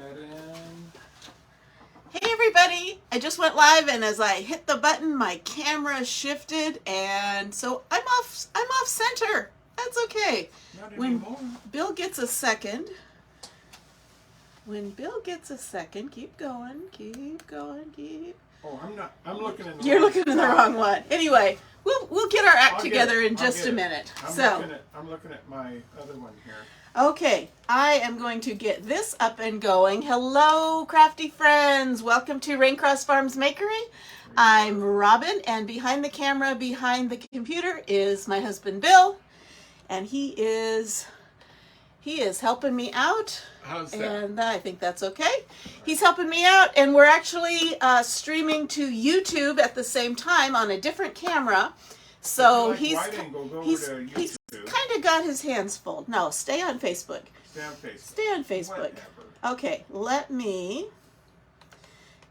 that in. Hey everybody! I just went live, and as I hit the button, my camera shifted, and so I'm off center. That's okay. Not When anymore. Bill gets a second, keep going, keep. Oh, I'm not. I'm looking in the. You're wrong looking in the spot. wrong one. Anyway, we'll get our act together in just a minute. I'm looking at my other one here. Okay, I am going to get this up and going. Hello, crafty friends. Welcome to Raincross Farms Makery. I'm Robin, and behind the camera, behind the computer, is my husband Bill, and he is helping me out. How's that? And I think that's okay. He's helping me out, and we're actually streaming to YouTube at the same time on a different camera. So he's kind of got his hands full. No, stay on Facebook. Stay on Facebook. Whatever. Okay, let me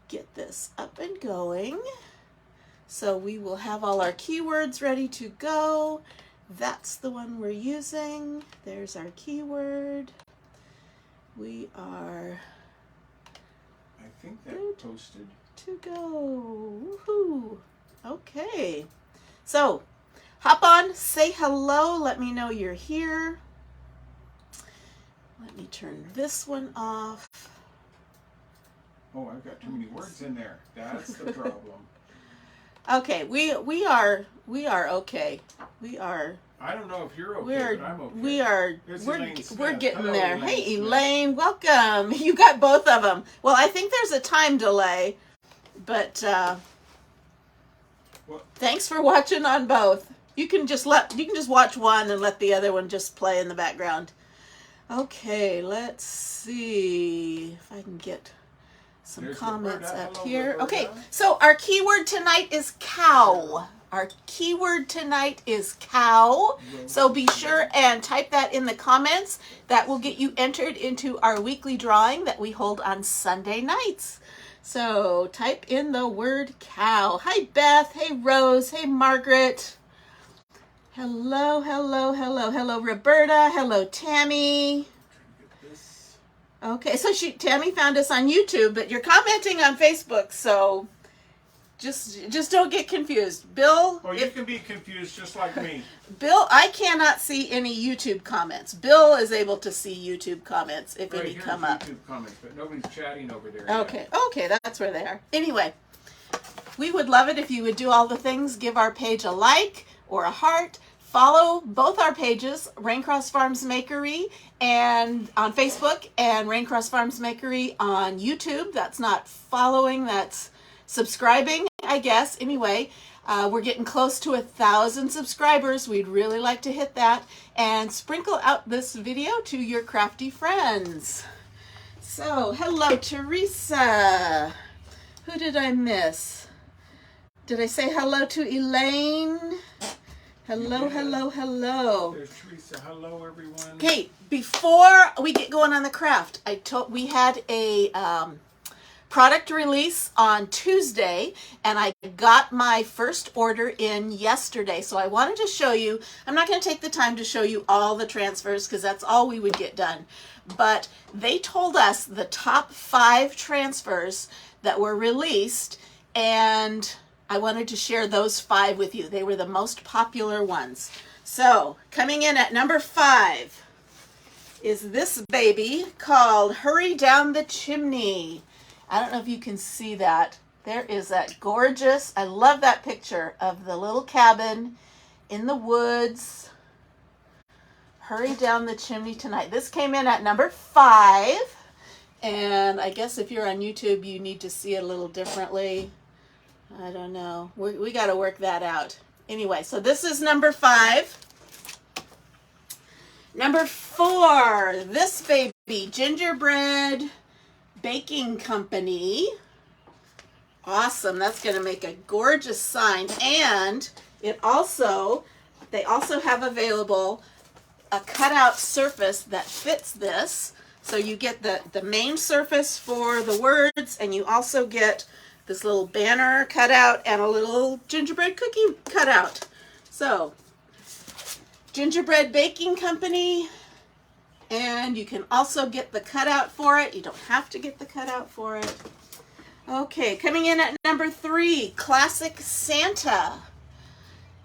get this up and going. So we will have all our keywords ready to go. That's the one we're using. There's our keyword. We are I think that posted. to go. Woohoo! Okay. So, hop on, say hello, let me know you're here. Let me turn this one off. Oh, I've got too many words in there. That's the problem. Okay, we are okay. We are. I don't know if you're okay, but I'm okay. We are. Here's We're Elaine Smith. getting Hello, there. Elaine Hey, Smith. Elaine, welcome. You got both of them. Well, I think there's a time delay, but thanks for watching on both. You can just watch one and let the other one just play in the background. Okay, let's see if I can get some There's comments Roberta. up Hello, here. Roberta. Okay, so our keyword tonight is cow. Our keyword tonight is cow. So be sure and type that in the comments. That will get you entered into our weekly drawing that we hold on Sunday nights. So type in the word cow. Hi, Beth. Hey, Rose. Hey, Margaret. Hello, Roberta. Hello, Tammy. Okay, so Tammy found us on YouTube, but you're commenting on Facebook, so just don't get confused. Bill, Oh, you can be confused just like me. Bill, I cannot see any YouTube comments. Bill is able to see YouTube comments if Right any here's come up. YouTube comments, but nobody's chatting over there. Okay, that's where they are. Anyway, we would love it if you would do all the things. Give our page a like or a heart. Follow both our pages, Raincross Farms Makery, and on Facebook, and Raincross Farms Makery on YouTube. That's not following, that's subscribing, I guess. Anyway, we're getting close to 1,000 subscribers. We'd really like to hit that, and sprinkle out this video to your crafty friends. So, hello, Teresa. Who did I miss? Did I say hello to Elaine? Hello. There's Teresa. Hello, everyone. Okay, before we get going on the craft, we had a product release on Tuesday, and I got my first order in yesterday. So I wanted to show you. I'm not going to take the time to show you all the transfers because that's all we would get done. But they told us the top 5 transfers that were released, and I wanted to share those 5 with you. They were the most popular ones. So, coming in at number 5 is this baby called Hurry Down the Chimney. I don't know if you can see that. There is that gorgeous, I love that picture of the little cabin in the woods. Hurry down the chimney tonight. This came in at number 5. And I guess if you're on YouTube, you need to see it a little differently. I don't know. We got to work that out. Anyway, so this is number 5. Number 4, this baby, Gingerbread Baking Company. Awesome. That's going to make a gorgeous sign. And they also have available a cutout surface that fits this. So you get the main surface for the words, and you also get this little banner cutout and a little gingerbread cookie cutout. So, Gingerbread Baking Company, And you can also get the cutout for it. You don't have to get the cutout for it. Okay, coming in at number 3, Classic Santa.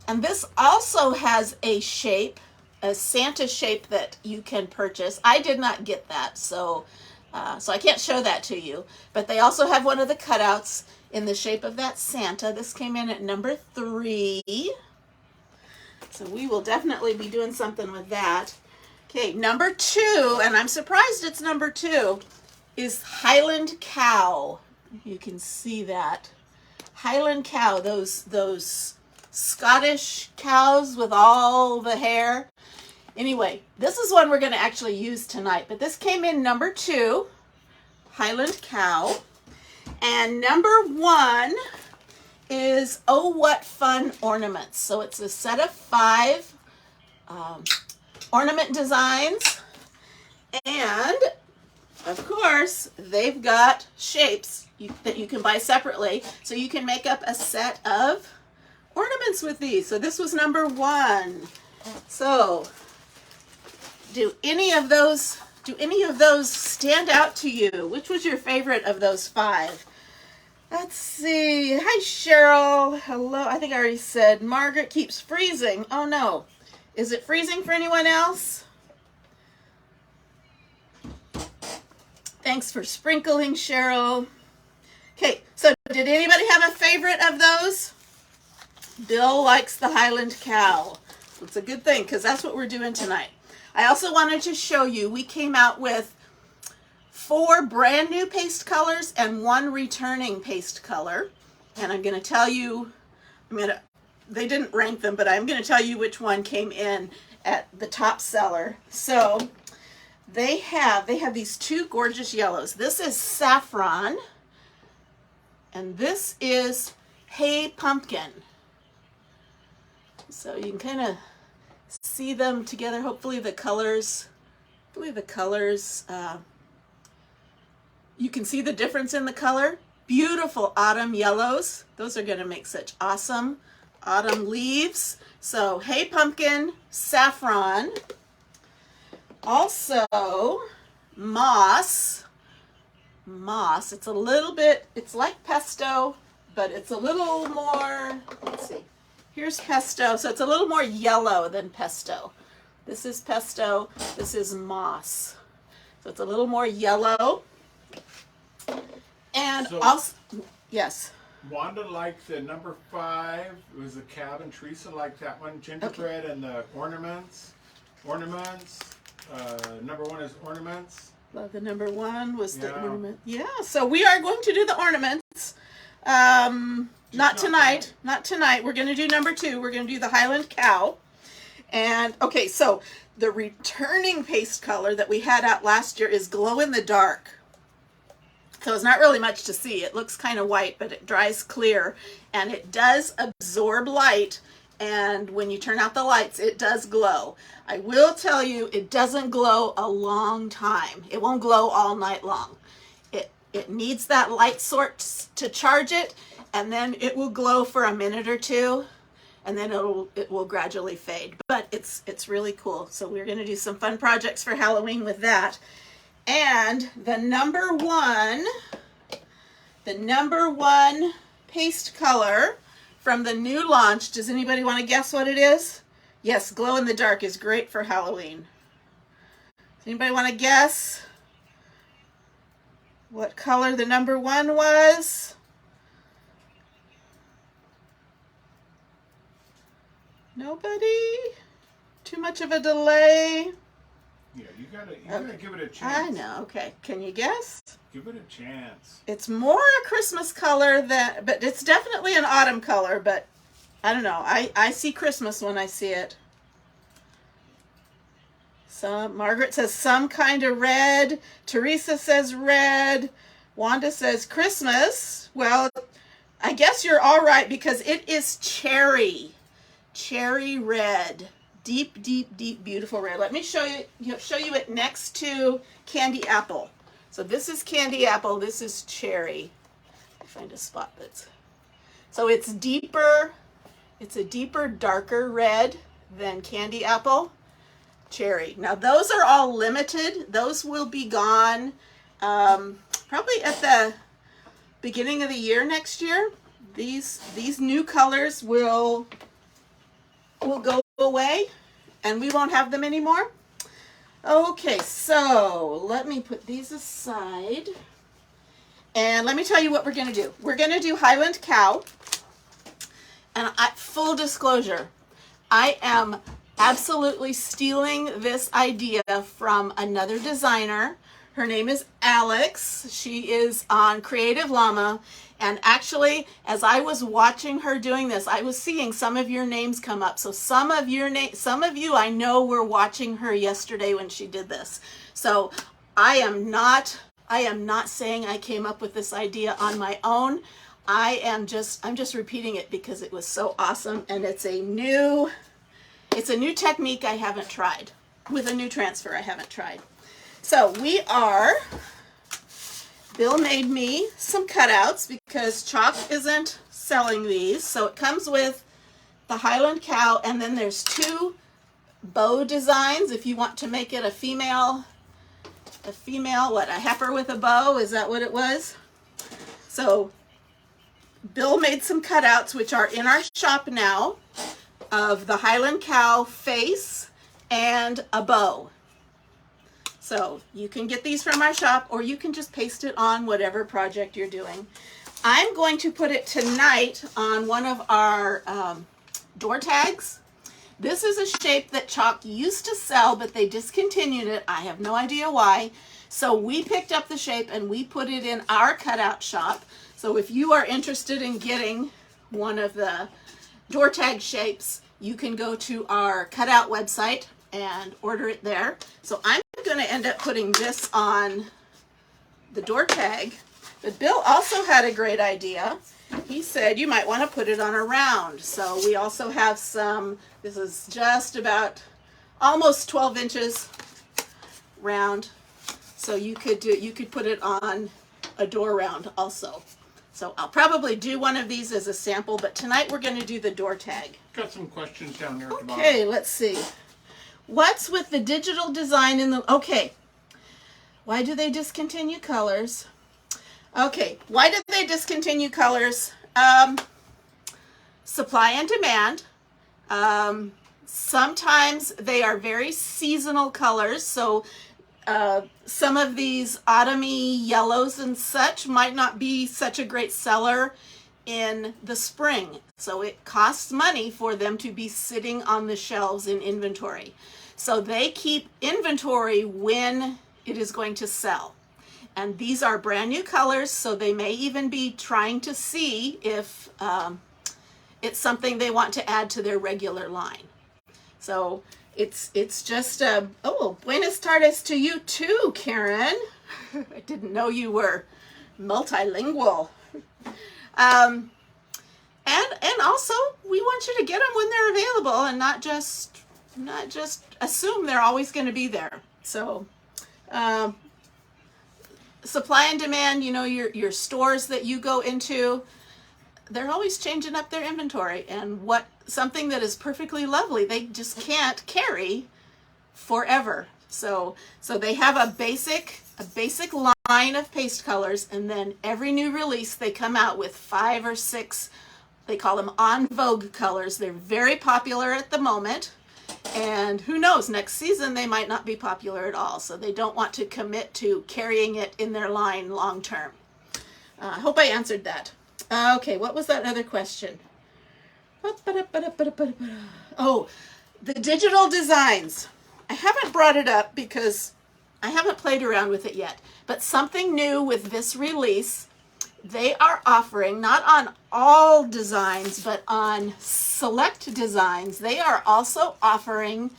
And this also has a shape, a Santa shape that you can purchase. I did not get that, so I can't show that to you. But they also have one of the cutouts in the shape of that Santa. This came in at number 3. So we will definitely be doing something with that. Okay, number 2, and I'm surprised it's number 2, is Highland Cow. You can see that. Highland Cow, those Scottish cows with all the hair. Anyway, this is one we're going to actually use tonight, but this came in number 2, Highland Cow. And number 1 is Oh What Fun Ornaments. So it's a set of 5 ornament designs, and of course they've got shapes that you can buy separately, so you can make up a set of ornaments with these. So this was number 1. So do any of those stand out to you? Which was your favorite of those 5? Let's see. Hi, Cheryl. Hello. I think I already said Margaret keeps freezing. Oh no. Is it freezing for anyone else? Thanks for sprinkling, Cheryl. Okay, so did anybody have a favorite of those? Bill likes the Highland Cow. It's a good thing because that's what we're doing tonight. I also wanted to show you, we came out with 4 brand new paste colors and 1 returning paste color. And I'm going to tell you, they didn't rank them, but I'm going to tell you which one came in at the top seller. So they have these 2 gorgeous yellows. This is Saffron, and this is Hey Pumpkin. So you can kind of see them together. Hopefully the colors, you can see the difference in the color. Beautiful autumn yellows. Those are going to make such awesome autumn leaves. So Hey Pumpkin, Saffron. Also Moss. It's a little bit, it's like pesto, but it's a little more, let's see. Here's pesto, so it's a little more yellow than pesto. This is pesto, this is moss. So it's a little more yellow. And So, also, yes. Wanda liked the number 5. It was the cabin. Teresa liked that one. Gingerbread and the ornaments. Number 1 is ornaments. Well, the number 1 was the Yeah. ornament. Yeah, so we are going to do the ornaments. Not tonight. We're going to do number 2. We're going to do the Highland Cow. And, okay, so the returning paste color that we had out last year is Glow in the Dark. So it's not really much to see. It looks kind of white, but it dries clear. And it does absorb light. And when you turn out the lights, it does glow. I will tell you, it doesn't glow a long time. It won't glow all night long. It needs that light source to charge it, and then it will glow for a minute or 2, and then it will gradually fade. But it's really cool. So we're going to do some fun projects for Halloween with that. And the number 1 paste color from the new launch, does anybody want to guess what it is? Yes, Glow in the Dark is great for Halloween. Does anybody want to guess what color the number 1 was? Nobody? Too much of a delay? Yeah, you gotta give it a chance. I know, okay. Can you guess? Give it a chance. It's more a Christmas color but it's definitely an autumn color, but I don't know. I see Christmas when I see it. So Margaret says some kind of red. Teresa says red. Wanda says Christmas. Well, I guess you're all right because it is cherry. Cherry red. Deep, deep, deep, beautiful red. Let me show you it next to candy apple. So this is candy apple. This is cherry. I find a spot that's... So it's deeper. It's a deeper, darker red than candy apple. cherry. Now those are all limited. Those will be gone probably at the beginning of the year next year. These new colors will go away and we won't have them anymore. Okay, so let me put these aside. And let me tell you what we're going to do. We're going to do Highland Cow. And full disclosure, I am absolutely stealing this idea from another designer. Her name is Alex. She is on Creative Llama. And actually, as I was watching her doing this, I was seeing some of your names come up. So some of you I know were watching her yesterday when she did this. So I am not saying I came up with this idea on my own. I'm just repeating it because it was so awesome, and it's a new technique I haven't tried with a new transfer I haven't tried. So Bill made me some cutouts because Chalk isn't selling these. So it comes with the Highland Cow, and then there's two bow designs if you want to make it a female, what, a heifer with a bow? Is that what it was? So Bill made some cutouts, which are in our shop now, of the Highland Cow face and a bow. So you can get these from our shop, or you can just paste it on whatever project you're doing. I'm going to put it tonight on one of our door tags. This is a shape that Chalk used to sell, but they discontinued it. I have no idea why. So we picked up the shape and we put it in our cutout shop. So if you are interested in getting one of the door tag shapes, you can go to our cutout website and order it there. So I'm going to end up putting this on the door tag. But Bill also had a great idea. He said you might want to put it on a round. So we also have some, this is just about almost 12 inches round. So you could put it on a door round also. So I'll probably do one of these as a sample, but tonight we're going to do the door tag. Got some questions down here at the bottom. Okay, let's see. What's with the digital design in the, okay. Why do they discontinue colors? Okay, why did they discontinue colors? Supply and demand. Sometimes they are very seasonal colors, so some of these autumny yellows and such might not be such a great seller in the spring. So it costs money for them to be sitting on the shelves in inventory. So they keep inventory when it is going to sell. And these are brand new colors, so they may even be trying to see if it's something they want to add to their regular line. So it's just, oh, buenas tardes to you too, Karen. I didn't know you were multilingual. And also, we want you to get them when they're available and not just assume they're always going to be there. So, supply and demand, you know, your stores that you go into, they're always changing up their inventory, and something that is perfectly lovely, they just can't carry forever. So they have a basic line of paste colors, and then every new release they come out with 5 or 6, they call them on vogue colors. They're very popular at the moment, and who knows, next season they might not be popular at all. So they don't want to commit to carrying it in their line long term. I hope I answered that. Okay, what was that other question? Oh, the digital designs. I haven't brought it up because I haven't played around with it yet, but something new with this release, they are offering, not on all designs, but on select designs, they are also offering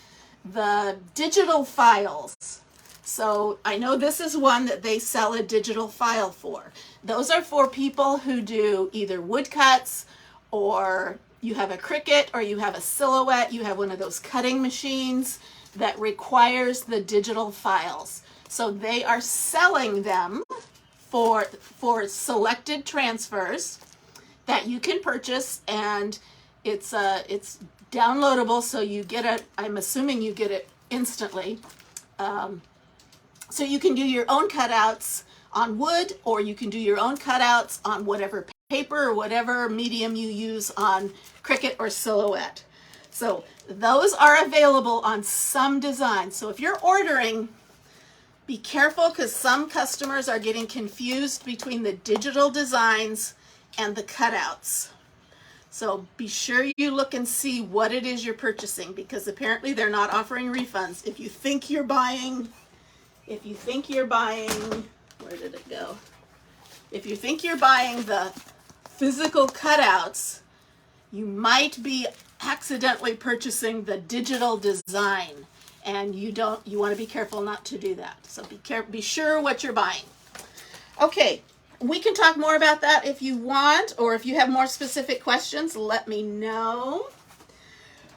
the digital files. So I know this is one that they sell a digital file for. Those are for people who do either woodcuts, or you have a Cricut, or you have a Silhouette, you have one of those cutting machines that requires the digital files. So they are selling them for selected transfers that you can purchase, and it's downloadable, so you get it, I'm assuming you get it instantly. So you can do your own cutouts on wood, or you can do your own cutouts on whatever paper or whatever medium you use on Cricut or Silhouette. So those are available on some designs. So if you're ordering, be careful, because some customers are getting confused between the digital designs and the cutouts. So be sure you look and see what it is you're purchasing, because apparently they're not offering refunds. If you think you're buying, where did it go? If you think you're buying the physical cutouts, you might be accidentally purchasing the digital design, and you want to be careful not to do that. So be sure what you're buying. Okay, we can talk more about that if you want, or if you have more specific questions, let me know.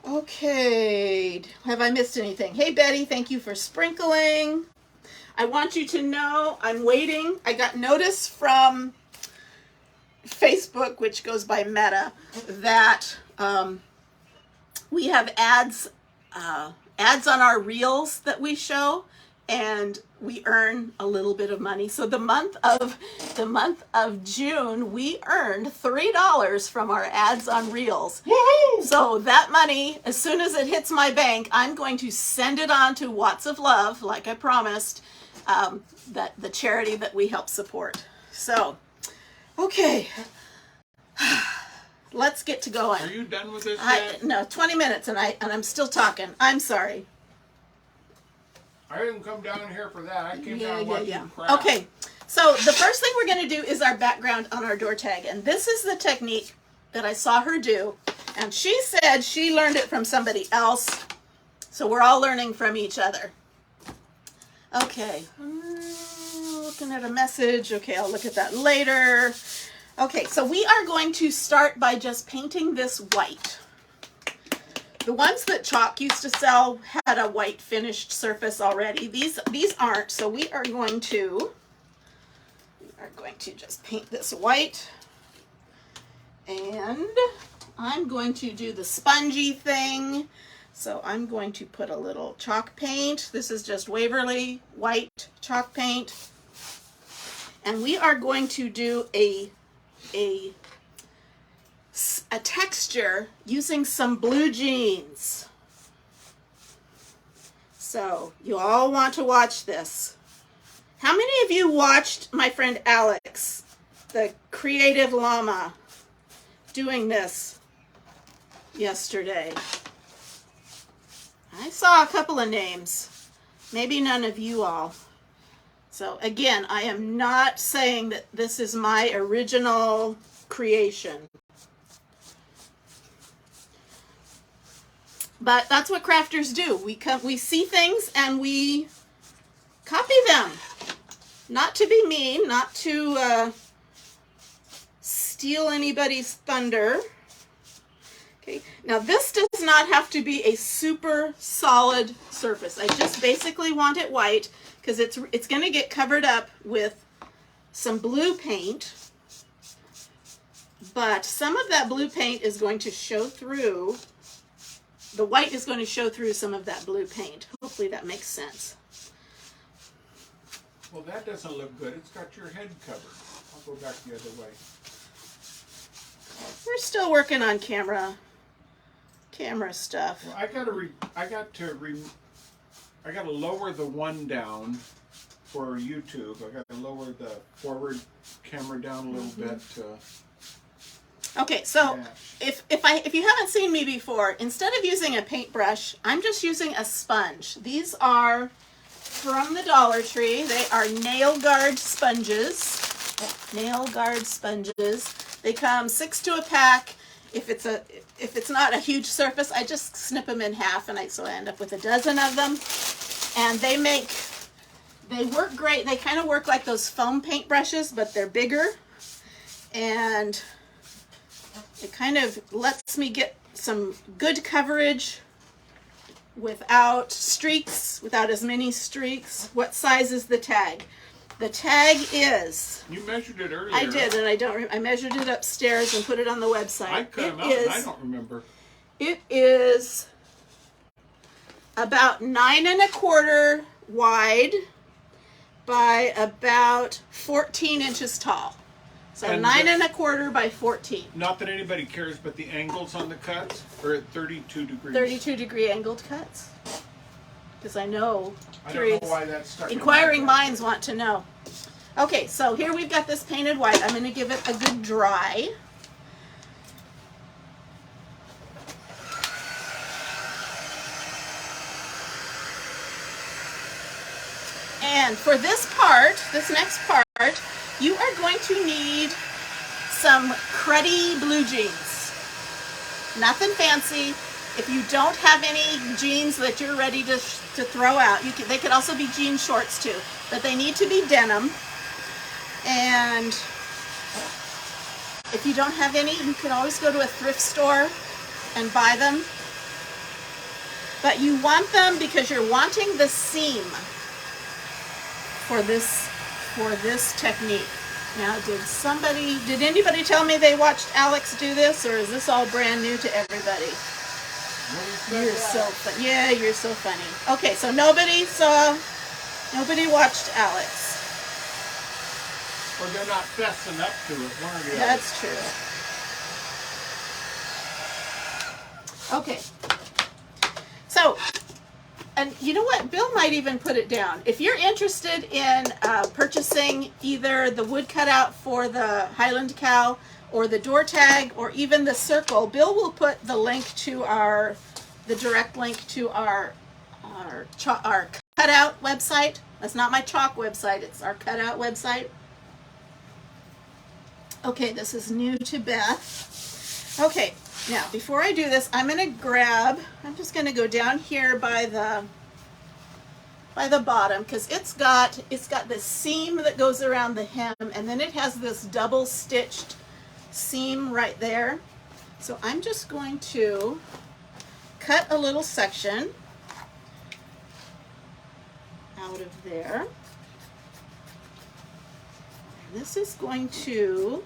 Okay, have I missed anything? Hey Betty, thank you for sprinkling. I want you to know I'm waiting. I got notice from Facebook, which goes by Meta, that we have ads on our reels that we show, and we earn a little bit of money. So the month of June, we earned $3 from our ads on reels. Woo-hoo! So that money, as soon as it hits my bank, I'm going to send it on to Watts of Love, like I promised, the charity that we help support. So, okay, let's get to going. Are you done with this yet? No, 20 minutes, and I'm still talking. I'm sorry. I didn't come down here for that. I came down to watch you craft. Okay, so the first thing we're going to do is our background on our door tag, and this is the technique that I saw her do, and she said she learned it from somebody else, so we're all learning from each other. Okay, looking at a message. Okay, I'll look at that later. Okay, so we are going to start by just painting this white. The ones that Chalk used to sell had a white finished surface already. These aren't, so we are going to just paint this white. And I'm going to do the spongy thing. So I'm going to put a little chalk paint. This is just Waverly white chalk paint. And we are going to do a texture using some blue jeans. So you all want to watch this. How many of you watched my friend Alex, the creative llama, doing this yesterday? I saw a couple of names, maybe none of you all. So again, I am not saying that this is my original creation. But that's what crafters do. We see things and we copy them. Not to be mean, not to steal anybody's thunder. Okay. Now this does not have to be a super solid surface. I just basically want it white because it's going to get covered up with some blue paint. But some of that blue paint is going to show through. The white is going to show through some of that blue paint. Hopefully that makes sense. Well, that doesn't look good. It's got your head covered. I'll go back the other way. We're still working on camera stuff. Well, I got to lower the one down for YouTube. I got to lower the forward camera down a little bit. Okay, so if you haven't seen me before, instead of using a paintbrush, I'm just using a sponge. These are from the Dollar Tree. They are nail guard sponges. Nail guard sponges. They come 6 to a pack. If it's not a huge surface, I just snip them in half, and so I end up with a dozen of them. And they work great. They kind of work like those foam paintbrushes, but they're bigger. And it kind of lets me get some good coverage without streaks, without as many streaks. What size is the tag? The tag is... You measured it earlier. I did, and I measured it upstairs and put it on the website. I cut them out, and I don't remember. It is about 9 1/4 wide by about 14 inches tall. So And 9 1/4 by 14. Not that anybody cares, but the angles on the cuts are at 32 degrees. 32-degree angled cuts. Because I know, I curious, don't know why that's stuck inquiring in my minds want to know. Okay, so here we've got this painted white. I'm going to give it a good dry. And for this part, this next part, you are going to need some cruddy blue jeans. Nothing fancy. If you don't have any jeans that you're ready to throw out, they could also be jean shorts too, but they need to be denim. And if you don't have any, you can always go to a thrift store and buy them. But you want them because you're wanting the seam for this technique. Now, did anybody tell me they watched Alex do this, or is this all brand new to everybody? You're so funny. Yeah, you're so funny. Okay, so nobody watched Alex. Or they're not fessing up to it, one or the other. That's true. Okay. So, and you know what? Bill might even put it down. If you're interested in purchasing either the wood cutout for the Highland Cow or the door tag or even the circle, Bill will put the link to the direct link to our cutout website. That's not my chalk website, it's our cutout website. Okay, this is new to Beth. Okay, now before I do this, I'm just going to go down here by the bottom, because it's got this seam that goes around the hem, and then it has this double stitched seam right there. So I'm just going to cut a little section out of there. This is going to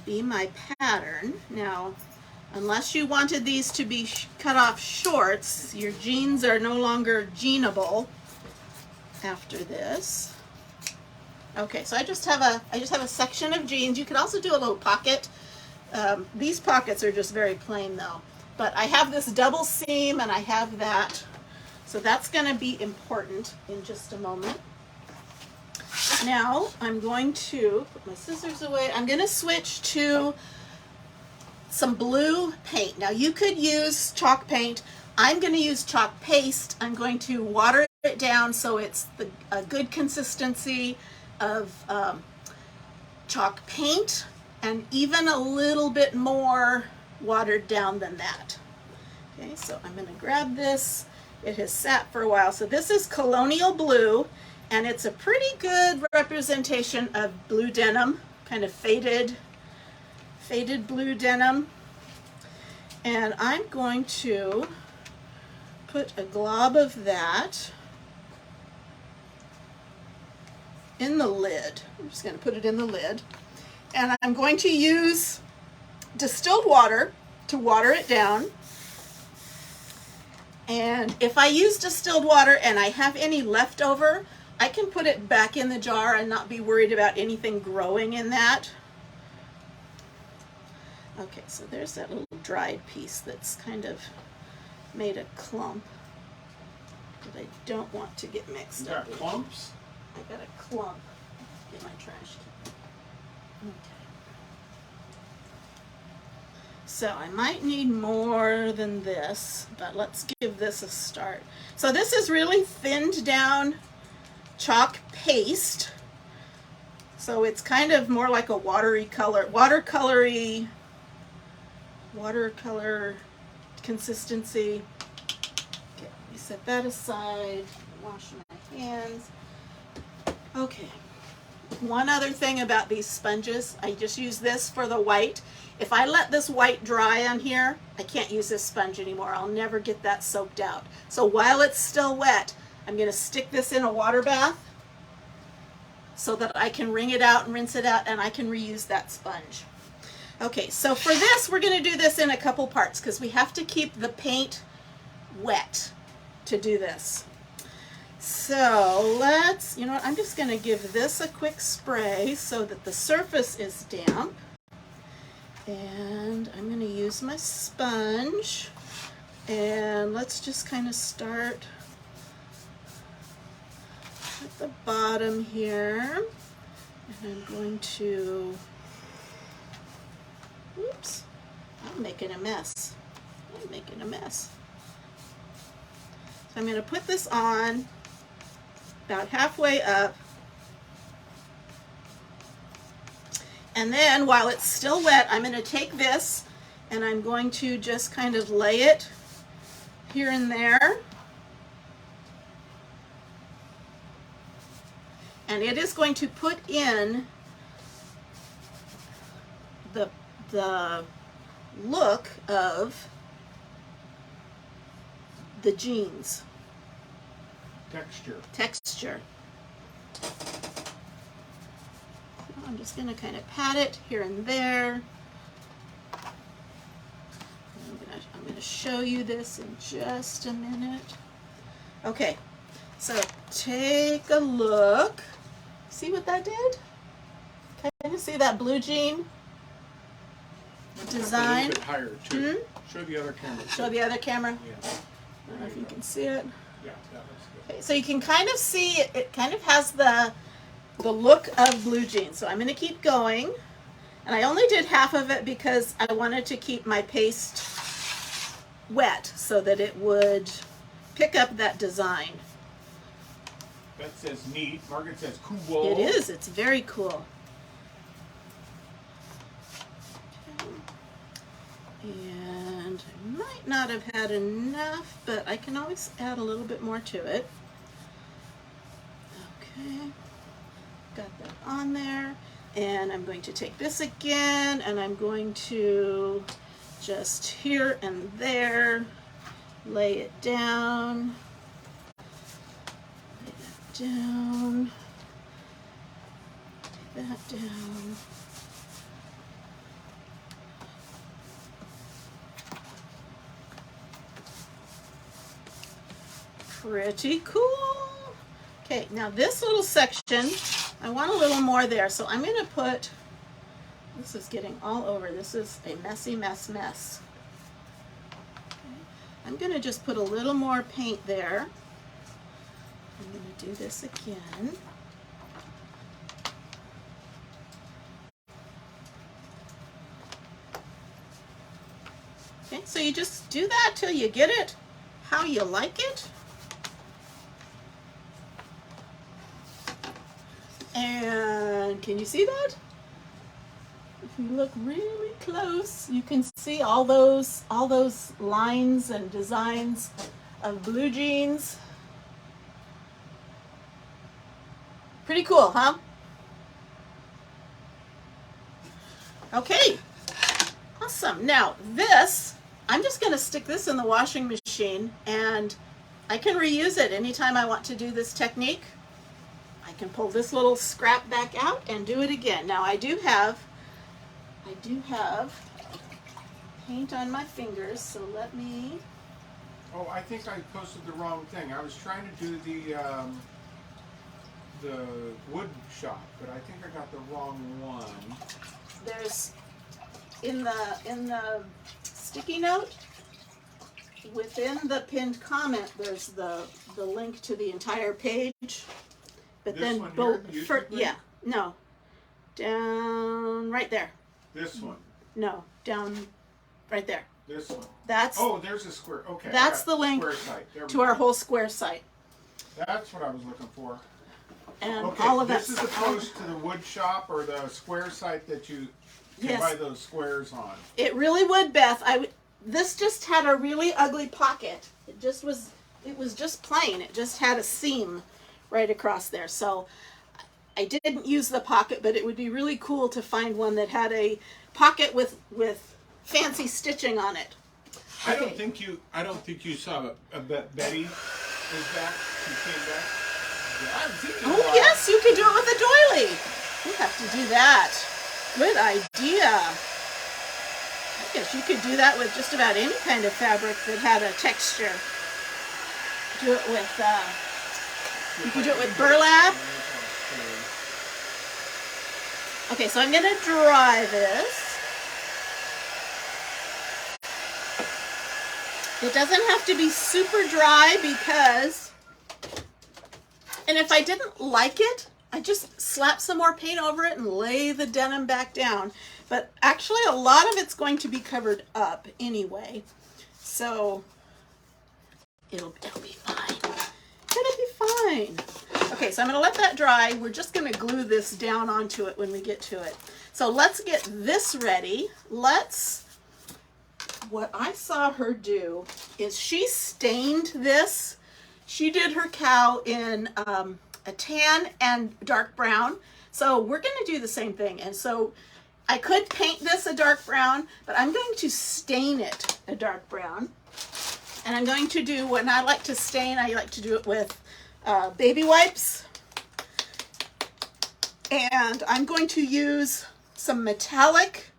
be my pattern. Now, unless you wanted these to be cut off shorts, your jeans are no longer jeanable after this. Okay, so I just have a section of jeans. You could also do a little pocket. These pockets are just very plain though. But I have this double seam and I have that. So that's going to be important in just a moment. Now I'm going to put my scissors away. I'm going to switch to some blue paint. Now you could use chalk paint. I'm going to use chalk paste. I'm going to water it down so it's a good consistency of chalk paint, and even a little bit more watered down than that. Okay, so I'm going to grab this. It has sat for a while. So this is Colonial Blue, and it's a pretty good representation of blue denim, kind of faded blue denim. And I'm going to put a glob of that in the lid. I'm just going to put it in the lid. And I'm going to use distilled water to water it down. And if I use distilled water and I have any left over, I can put it back in the jar and not be worried about anything growing in that. Okay, so there's that little dried piece that's kind of made a clump that I don't want to get mixed up. You got clumps? I got a clump. Get my trash can. Okay. So I might need more than this, but let's give this a start. So this is really thinned down chalk paste. So it's kind of more like a watercolor consistency. Okay, let me set that aside. Wash my hands. Okay. One other thing about these sponges, I just use this for the white. If I let this white dry on here, I can't use this sponge anymore. I'll never get that soaked out. So while it's still wet, I'm going to stick this in a water bath so that I can wring it out and rinse it out, and I can reuse that sponge. Okay, so for this, we're going to do this in a couple parts because we have to keep the paint wet to do this. So let's, you know what, I'm just going to give this a quick spray so that the surface is damp. And I'm going to use my sponge. And let's just kind of start at the bottom here. And I'm going to, oops, I'm making a mess. I'm making a mess. So I'm going to put this on about halfway up. And then while it's still wet, I'm going to take this and I'm going to just kind of lay it here and there. And it is going to put in the look of the jeans. Texture. I'm just going to kind of pat it here and there. I'm going to show you this in just a minute. Okay, so take a look. See what that did? Can you see that blue jean design? A little bit higher too. Show the other camera. Show the other camera. Yeah. I don't know if you can see it. Yeah, that looks good. Okay, so you can kind of see it, it kind of has the look of blue jeans. So I'm going to keep going. And I only did half of it because I wanted to keep my paste wet so that it would pick up that design. That says neat. Margaret says cool. It is. It's very cool. And I might not have had enough, but I can always add a little bit more to it. Okay, got that on there. And I'm going to take this again, and I'm going to just here and there lay it down. Lay that down. Lay that down. Pretty cool. Okay, now this little section, I want a little more there, so I'm going to put, this is getting all over. This is a messy mess. Okay. I'm going to just put a little more paint there. I'm going to do this again. Okay, so you just do that till you get it how you like it. And can you see that? If you look really close, you can see all those lines and designs of blue jeans. Pretty cool, huh? Okay, awesome. Now this, I'm just going to stick this in the washing machine, and I can reuse it anytime I want to do this technique. I can pull this little scrap back out and do it again. Now I do have paint on my fingers, so let me. Oh, I think I posted the wrong thing. I was trying to do the wood shop, but I think I got the wrong one. There's in the sticky note within the pinned comment. There's the link to the entire page. But This then one both, here, yeah, no, down right there. This one. No, down right there. This one. That's there's a square. Okay. that's the link to our whole square site. That's what I was looking for. And okay, all of that. This is opposed to the wood shop or the square site that you can Yes. buy those squares on. It really would, Beth. This just had a really ugly pocket. It was just plain. It just had a seam right across there. So I didn't use the pocket, but it would be really cool to find one that had a pocket with fancy stitching on it. I don't think you saw Betty is back. She came back. Yeah, I haven't seen you in a Oh while. yes, you can do it with a doily. You have to do that. Good idea. I guess you could do that with just about any kind of fabric that had a texture. Do it with, you can do it with burlap. Okay, so I'm going to dry this. It doesn't have to be super dry because, and if I didn't like it, I just slap some more paint over it and lay the denim back down. But actually a lot of it's going to be covered up anyway. So it'll be fine. It'll be fine. Okay, so I'm gonna let that dry. We're just gonna glue this down onto it when we get to it. So let's get this ready. What I saw her do is she stained this. She did her cow in a tan and dark brown. So we're gonna do the same thing. And so I could paint this a dark brown, but I'm going to stain it a dark brown. And I'm going to do, when I like to stain, I like to do it with baby wipes. And I'm going to use some metallic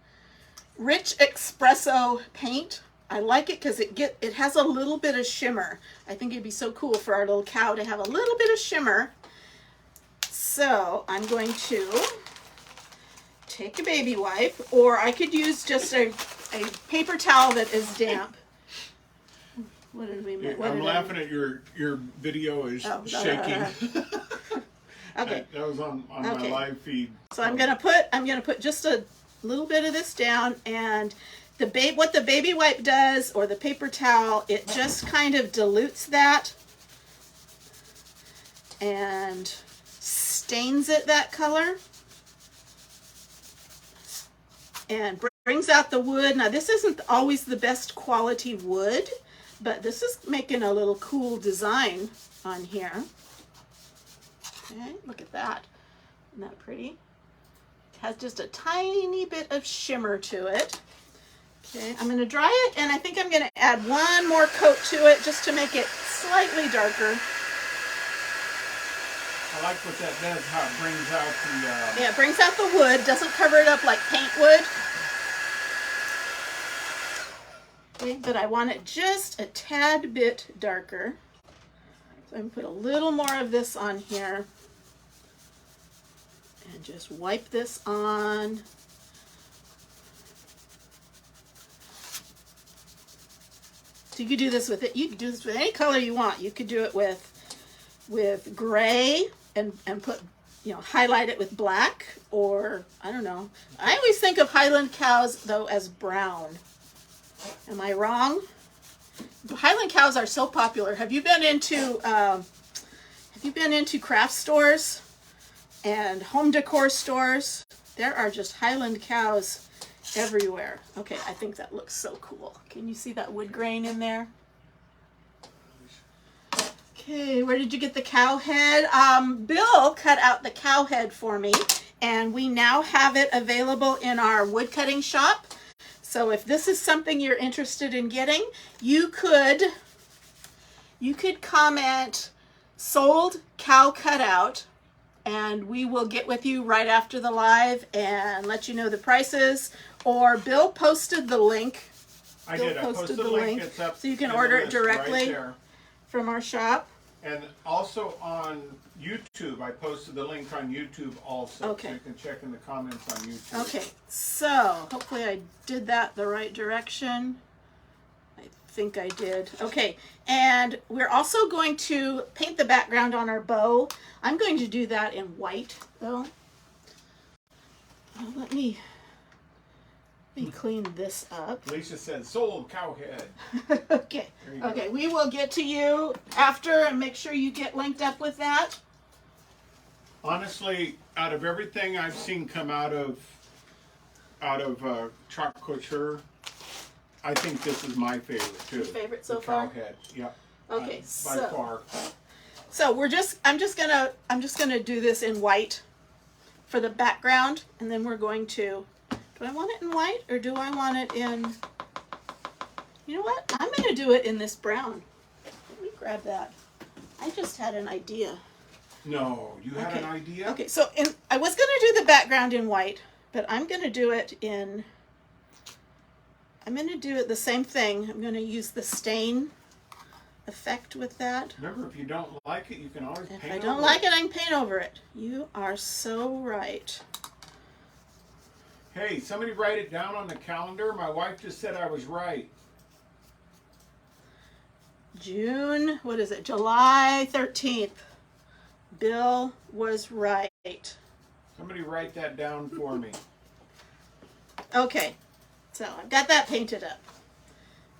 rich espresso paint. I like it because it has a little bit of shimmer. I think it'd be so cool for our little cow to have a little bit of shimmer. So I'm going to take a baby wipe, or I could use just a paper towel that is damp. What did we make? I'm laughing at your video is shaking. Okay. That was on my live feed. So I'm gonna put just a little bit of this down, and what the baby wipe does, or the paper towel, it just kind of dilutes that and stains it that color and brings out the wood. Now this isn't always the best quality wood, but this is making a little cool design on here. Okay, look at that. Isn't that pretty? It has just a tiny bit of shimmer to it. Okay, I'm going to dry it, and I think I'm going to add one more coat to it just to make it slightly darker. I like what that does, how it brings out the... Yeah, it brings out the wood, doesn't cover it up like paint would. Okay, but I want it just a tad bit darker. So I'm going to put a little more of this on here. And just wipe this on. So you could do this with it. You could do this with any color you want. You could do it with gray and put, highlight it with black, or I don't know. I always think of Highland Cows though as brown. Am I wrong? Highland Cows are so popular. Have you been into craft stores and home decor stores? There are just Highland Cows everywhere. Okay, I think that looks so cool. Can you see that wood grain in there? Okay, where did you get the cow head? Bill cut out the cow head for me, and we now have it available in our wood cutting shop. So if this is something you're interested in getting, you could comment "sold cow cutout," and we will get with you right after the live and let you know the prices. Or Bill posted the link. I posted the link. It's up, so you can order it directly right from our shop. And also on YouTube, I posted the link on YouTube also. Okay. So you can check in the comments on YouTube. Okay, so hopefully I did that the right direction. I think I did. Okay, and we're also going to paint the background on our bow. I'm going to do that in white though. Let me clean this up. Lisa said, "Sold cow head." Okay. Okay, we will get to you after and make sure you get linked up with that. Honestly, out of everything I've seen come out of Choc Couture, I think this is my favorite too. Your favorite so the far? cow head. Yep. Okay, by far. So I'm just gonna do this in white for the background, and then we're going to. Do I want it in white, or do I want it in? You know what? I'm gonna do it in this brown. Let me grab that. I just had an idea. No, you had an idea? Okay, so I was gonna do the background in white, but I'm gonna do it in. I'm gonna do it the same thing. I'm gonna use the stain effect with that. Remember, if you don't like it, you can always paint over it. If I don't like it, I can paint over it. You are so right. Hey, somebody write it down on the calendar. My wife just said I was right. June, what is it? July 13th. Bill was right. Somebody write that down for me. Okay, so I've got that painted up.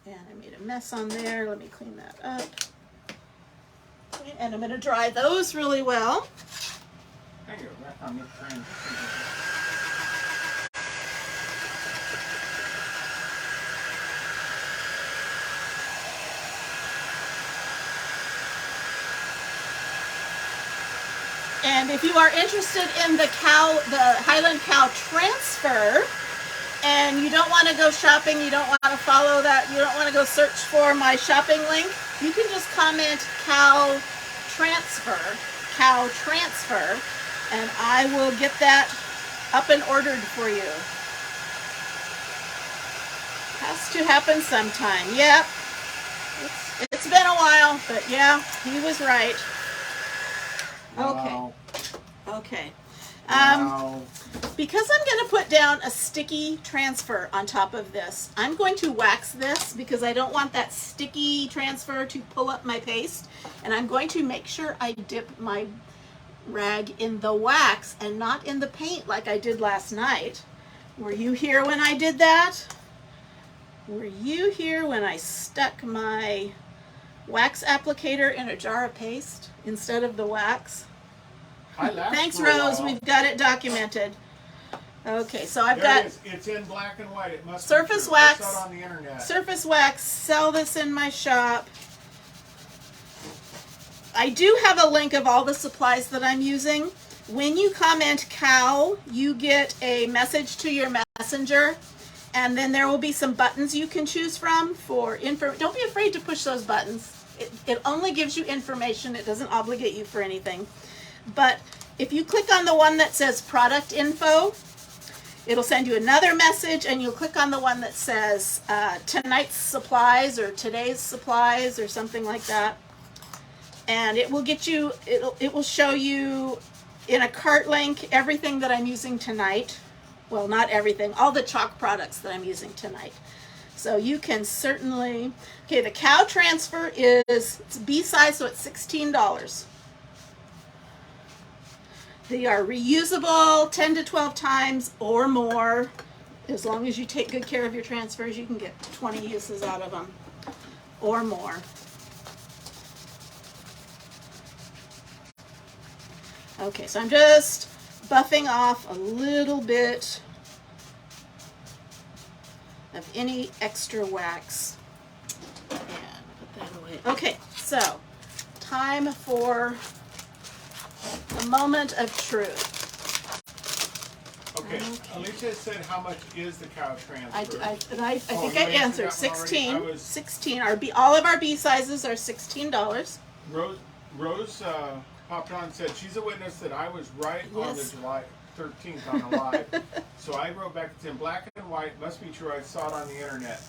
And I made a mess on there. Let me clean that up. Okay, and I'm going to dry those really well. Hang it right on this train. And if you are interested in the Highland Cow transfer, and you don't want to go shopping, you don't want to follow that, you don't want to go search for my shopping link, you can just comment cow transfer, and I will get that up and ordered for you. Has to happen sometime. Yep. It's been a while, but yeah, he was right. Wow. Okay. Wow. Because I'm going to put down a sticky transfer on top of this, I'm going to wax this because I don't want that sticky transfer to pull up my paste. And I'm going to make sure I dip my rag in the wax and not in the paint like I did last night. Were you here when I did that? Were you here when I stuck my wax applicator in a jar of paste instead of the wax? Thanks, Rose. We've got it documented. Okay, so I've got it's in black and white. It must surface be wax. I saw it on the internet. Surface wax. Sell this in my shop. I do have a link of all the supplies that I'm using. When you comment cow, you get a message to your messenger, and then there will be some buttons you can choose from for info. Don't be afraid to push those buttons. It only gives you information. It doesn't obligate you for anything. But if you click on the one that says product info, it'll send you another message, and you'll click on the one that says tonight's supplies or today's supplies or something like that. And it will get you, it will show you in a cart link everything that I'm using tonight. Well, not everything, all the chalk products that I'm using tonight. So you can certainly, okay, the cow transfer it's B size, so it's $16. They are reusable 10 to 12 times or more. As long as you take good care of your transfers, you can get 20 uses out of them or more. Okay, so I'm just buffing off a little bit of any extra wax. And put that away. Okay, so time for the moment of truth. Okay. Alicia said how much is the cow transfer? I think I answered 16. 16. All of our B sizes are $16. Rose popped on and said she's a witness that I was right on the Yes. July 13th on the live. So I wrote back, it's in black and white. Must be true. I saw it on the internet.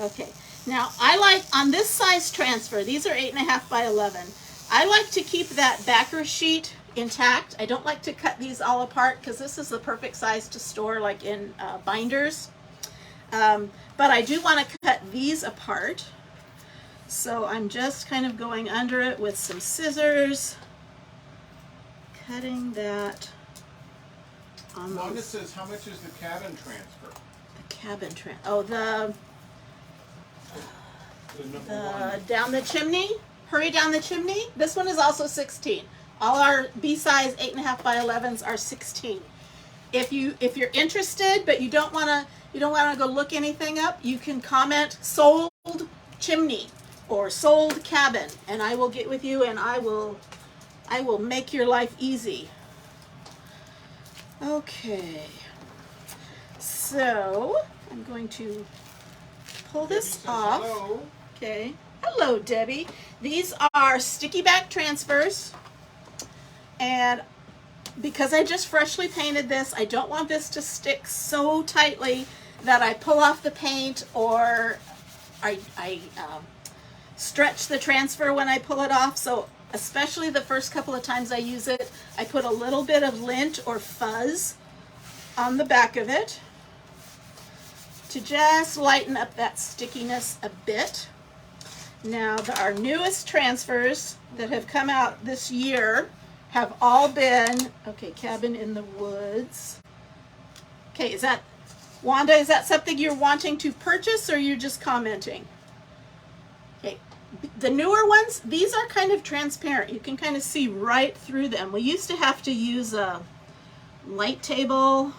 Okay. Now, I like, on this size transfer, these are 8.5 by 11. I like to keep that backer sheet intact. I don't like to cut these all apart because this is the perfect size to store like in binders. But I do want to cut these apart. So I'm just kind of going under it with some scissors, cutting that on Wanda says, how much is the cabin transfer? the cabin oh, The number one. down the chimney, hurry down the chimney. This one is also 16. All our B size 8.5 by 11s are 16. If you're interested, but you don't want to go look anything up, you can comment sold chimney or sold cabin, and I will get with you, and I will make your life easy. Okay, so I'm going to pull this Says off. hello. Okay. Hello, Debbie. These are sticky back transfers, and because I just freshly painted this, I don't want this to stick so tightly that I pull off the paint or I stretch the transfer when I pull it off. So especially the first couple of times I use it, I put a little bit of lint or fuzz on the back of it to just lighten up that stickiness a bit. Now, our newest transfers that have come out this year have all been, okay, Cabin in the Woods. Okay, is that, Wanda, is that something you're wanting to purchase or you're just commenting? Okay, the newer ones, these are kind of transparent. You can kind of see right through them. We used to have to use a light table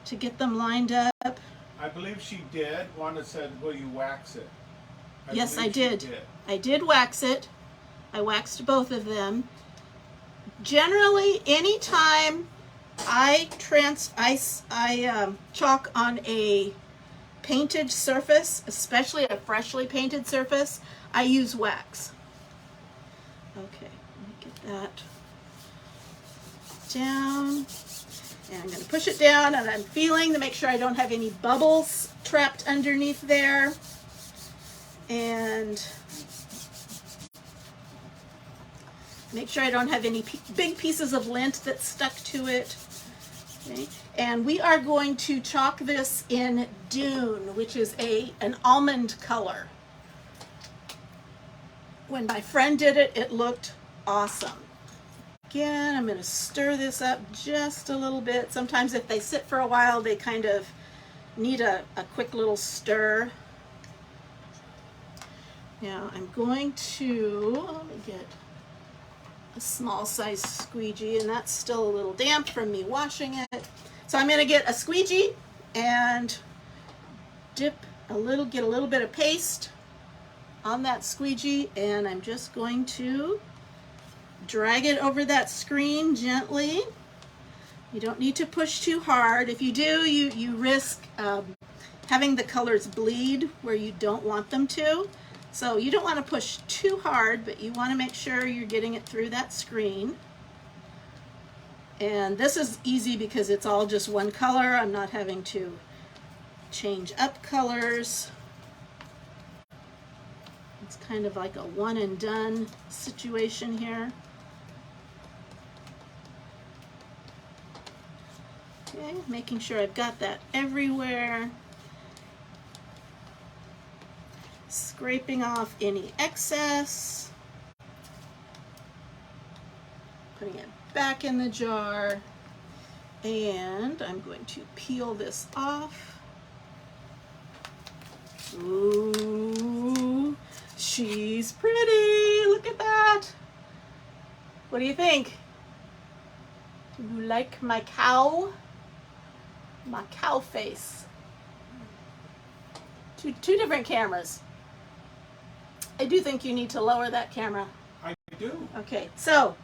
to get them lined up. I believe she did. Wanda said, will you wax it? Yes, I did. I did wax it. I waxed both of them. Generally, anytime I chalk on a painted surface, especially a freshly painted surface, I use wax. Okay, let me get that down. And I'm going to push it down, and I'm feeling to make sure I don't have any bubbles trapped underneath there. And make sure I don't have any big pieces of lint that's stuck to it. Okay. And we are going to chalk this in Dune, which is an almond color. When my friend did it, it looked awesome. Again, I'm going to stir this up just a little bit. Sometimes if they sit for a while, they kind of need a quick little stir. Now I'm going to, let me get a small size squeegee, and that's still a little damp from me washing it. So I'm going to get a squeegee and get a little bit of paste on that squeegee, and I'm just going to drag it over that screen gently. You don't need to push too hard. If you do, you risk having the colors bleed where you don't want them to. So you don't want to push too hard, but you want to make sure you're getting it through that screen. And this is easy because it's all just one color. I'm not having to change up colors. It's kind of like a one and done situation here. Okay, making sure I've got that everywhere. Scraping off any excess. Putting it back in the jar. And I'm going to peel this off. Ooh, she's pretty. Look at that. What do you think? Do you like my cow? My cow face. Two different cameras. I do think you need to lower that camera. I do. Okay, so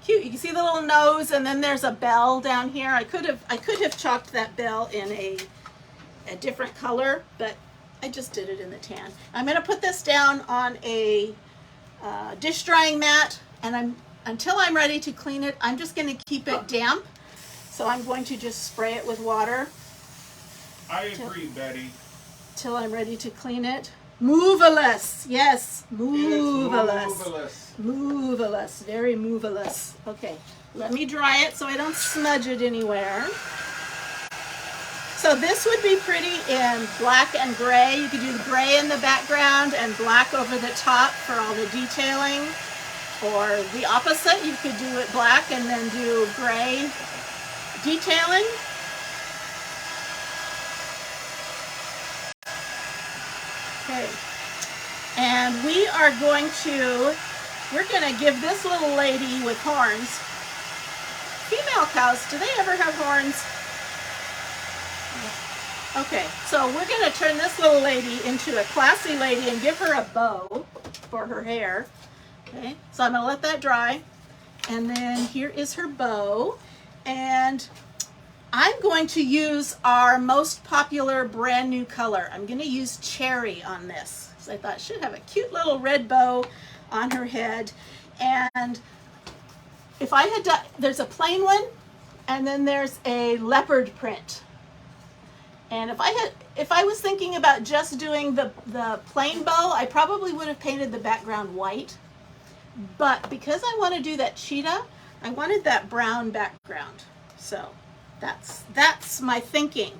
cute. You can see the little nose, and then there's a bell down here. I could have chalked that bell in a different color, but I just did it in the tan. I'm going to put this down on a dish drying mat, and until I'm ready to clean it, I'm just going to keep it damp. So I'm going to just spray it with water. I agree, Betty. Till I'm ready to clean it. Moveless, yes, moveless. Moveless. Moveless, very moveless. Okay, let me dry it so I don't smudge it anywhere. So this would be pretty in black and gray. You could do the gray in the background and black over the top for all the detailing. Or the opposite, you could do it black and then do gray detailing. Okay, and we're going to give this little lady with horns. Female cows, do they ever have horns? Okay, so we're going to turn this little lady into a classy lady and give her a bow for her hair. Okay, so I'm going to let that dry. And then here is her bow. And I'm going to use our most popular brand new color. I'm going to use cherry on this. So I thought she'd have a cute little red bow on her head. And if I had done, there's a plain one, and then there's a leopard print. And if I was thinking about just doing the plain bow, I probably would have painted the background white. But because I want to do that cheetah, I wanted that brown background. So that's my thinking.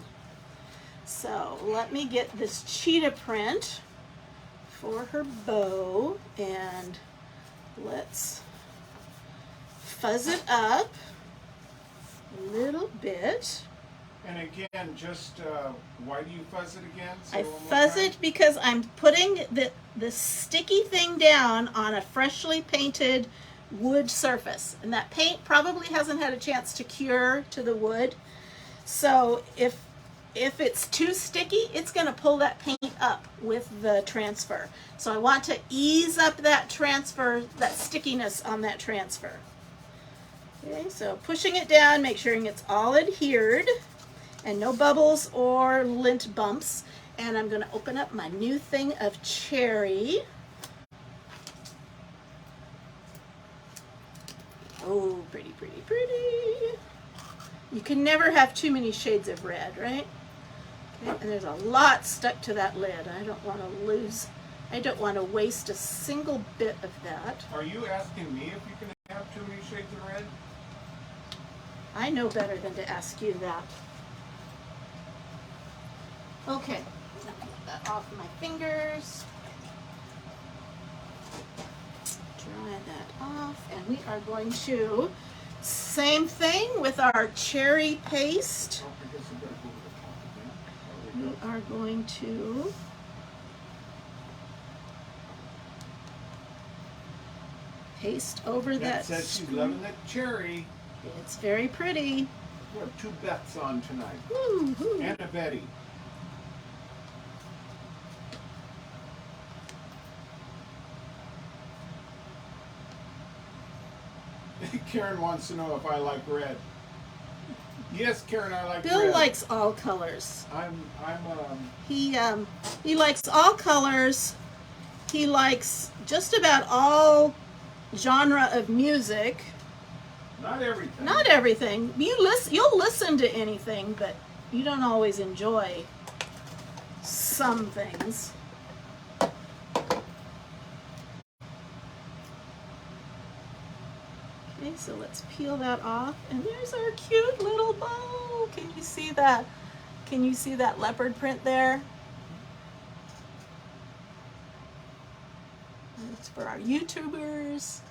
So let me get this cheetah print for her bow, and let's fuzz it up a little bit. And again, just why do you fuzz it again? I fuzz it because I'm putting the sticky thing down on a freshly painted wood surface, and that paint probably hasn't had a chance to cure to the wood. So if it's too sticky, it's going to pull that paint up with the transfer. So I want to ease up that transfer, that stickiness on that transfer. Okay, so pushing it down, make sure it's all adhered and no bubbles or lint bumps. And I'm going to open up my new thing of cherry. Oh, pretty, pretty, pretty. You can never have too many shades of red, right? Okay, and there's a lot stuck to that lid. I don't want to waste a single bit of that. Are you asking me if you can have too many shades of red? I know better than to ask you that. Okay, let me get that off my fingers. Dry that off, and we are going to, same thing with our cherry paste. We are going to paste over that. Says she's loving that cherry. It's very pretty. We have 2 Beths on tonight. Woo-hoo. And a Betty. Karen wants to know if I like red. Yes, Karen, I like Bill red. likes all colors. He likes all colors. He likes just about all genre of music. Not everything. Not everything. You'll listen to anything, but you don't always enjoy some things. Okay, so let's peel that off, and there's our cute little bow. Can you see that? Can you see that leopard print there? It's for our YouTubers.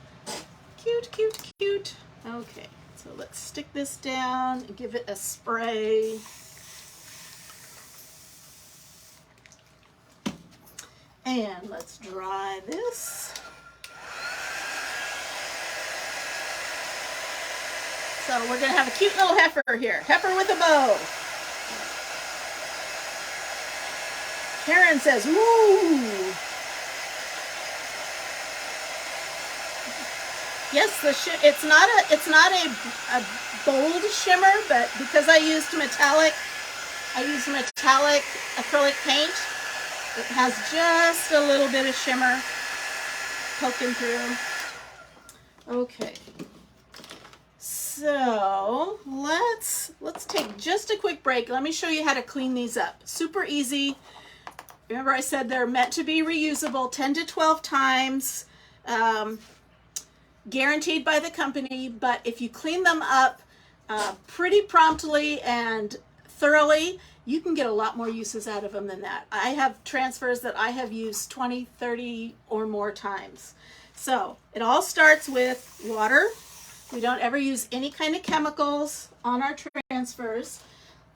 Cute, cute, cute. Okay, so let's stick this down and give it a spray. And let's dry this. So we're going to have a cute little heifer here. Heifer with a bow. Karen says, woo! Yes, it's not a bold shimmer, but because I used metallic acrylic paint, it has just a little bit of shimmer poking through. Okay. So let's take just a quick break. Let me show you how to clean these up. Super easy. Remember I said they're meant to be reusable 10 to 12 times, guaranteed by the company. But if you clean them up pretty promptly and thoroughly, you can get a lot more uses out of them than that. I have transfers that I have used 20, 30 or more times. So it all starts with water. We don't ever use any kind of chemicals on our transfers.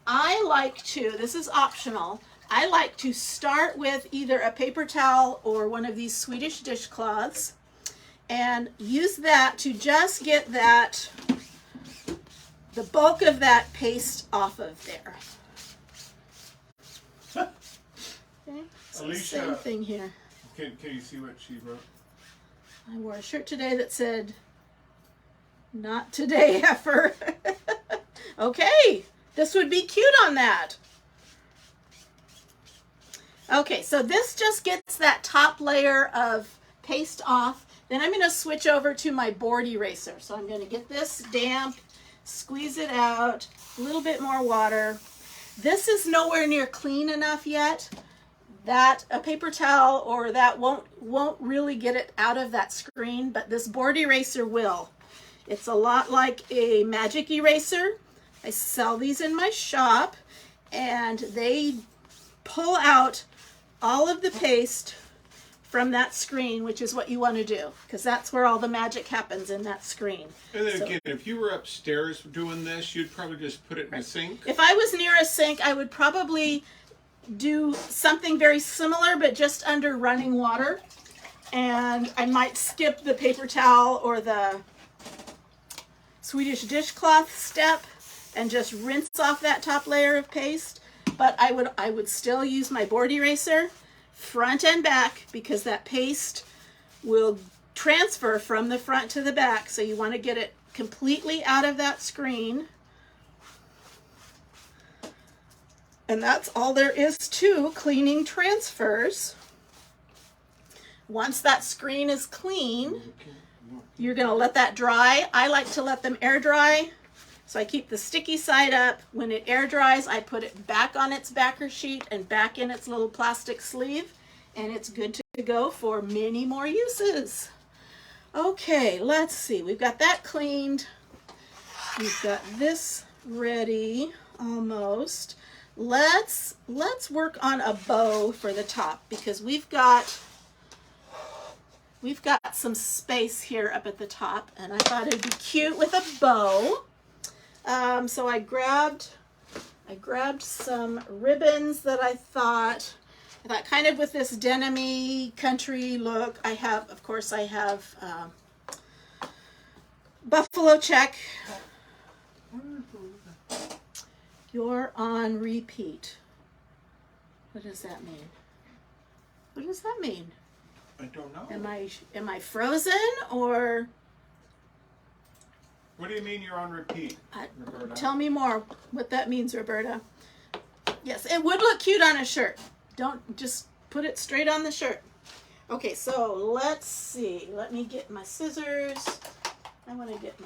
I like to, this is optional, I like to start with either a paper towel or one of these Swedish dishcloths and use that to just get the bulk of that paste off of there. Okay, so Alicia, same thing here. Can you see what she wrote? I wore a shirt today that said, "Not today, heifer." Okay, this would be cute on that. Okay, so this just gets that top layer of paste off. Then I'm going to switch over to my board eraser. So I'm going to get this damp, squeeze it out, a little bit more water. This is nowhere near clean enough yet. That a paper towel or that won't really get it out of that screen, but this board eraser will. It's a lot like a magic eraser. I sell these in my shop, and they pull out all of the paste from that screen, which is what you want to do, because that's where all the magic happens, in that screen. And then again, if you were upstairs doing this, you'd probably just put it in the sink. If I was near a sink, I would probably do something very similar, but just under running water. And I might skip the paper towel or the Swedish dishcloth step and just rinse off that top layer of paste. But I would still use my board eraser front and back, because that paste will transfer from the front to the back. So you want to get it completely out of that screen. And that's all there is to cleaning transfers. Once that screen is clean, you're going to let that dry. I like to let them air dry. So I keep the sticky side up. When it air dries, I put it back on its backer sheet and back in its little plastic sleeve, and it's good to go for many more uses. Okay, let's see. We've got that cleaned. We've got this ready almost. Let's work on a bow for the top, because we've got some space here up at the top, and I thought it'd be cute with a bow. So I grabbed some ribbons that I thought kind of with this denim-y country look. I have buffalo check. You're on repeat. What does that mean? What does that mean? I don't know. Am I frozen, or? What do you mean you're on repeat, Roberta? Tell me more what that means, Roberta. Yes, it would look cute on a shirt. Don't just put it straight on the shirt. Okay, so let's see. Let me get my scissors. I want to get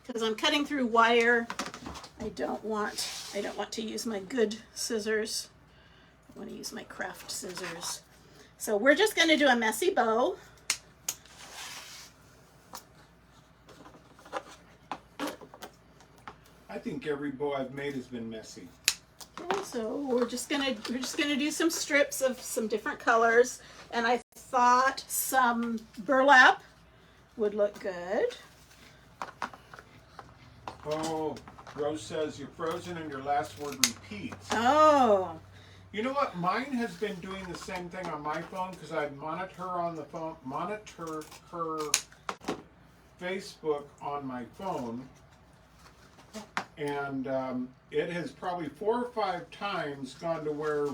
because I'm cutting through wire. I don't want to use my good scissors. I want to use my craft scissors. So we're just going to do a messy bow. I think every bow I've made has been messy. Okay, so we're just gonna do some strips of some different colors, and I thought some burlap would look good. Oh, Rose says you're frozen and your last word repeats. Oh. You know what? Mine has been doing the same thing on my phone, because I monitor her Facebook on my phone, and it has probably 4 or 5 times gone to where,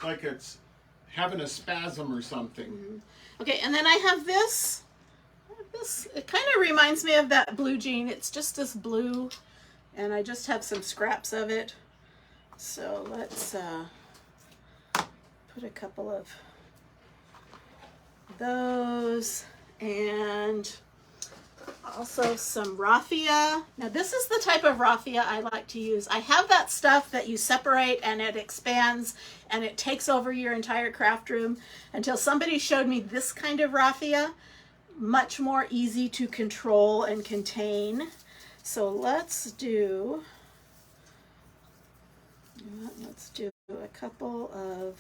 like, it's having a spasm or something. Mm-hmm. Okay, and then I have this. It kind of reminds me of that blue jean. It's just this blue, and I just have some scraps of it. So let's put a couple of those, and also some raffia. Now this is the type of raffia I like to use. I have that stuff that you separate and it expands and it takes over your entire craft room, until somebody showed me this kind of raffia. Much more easy to control and contain. So let's do a couple of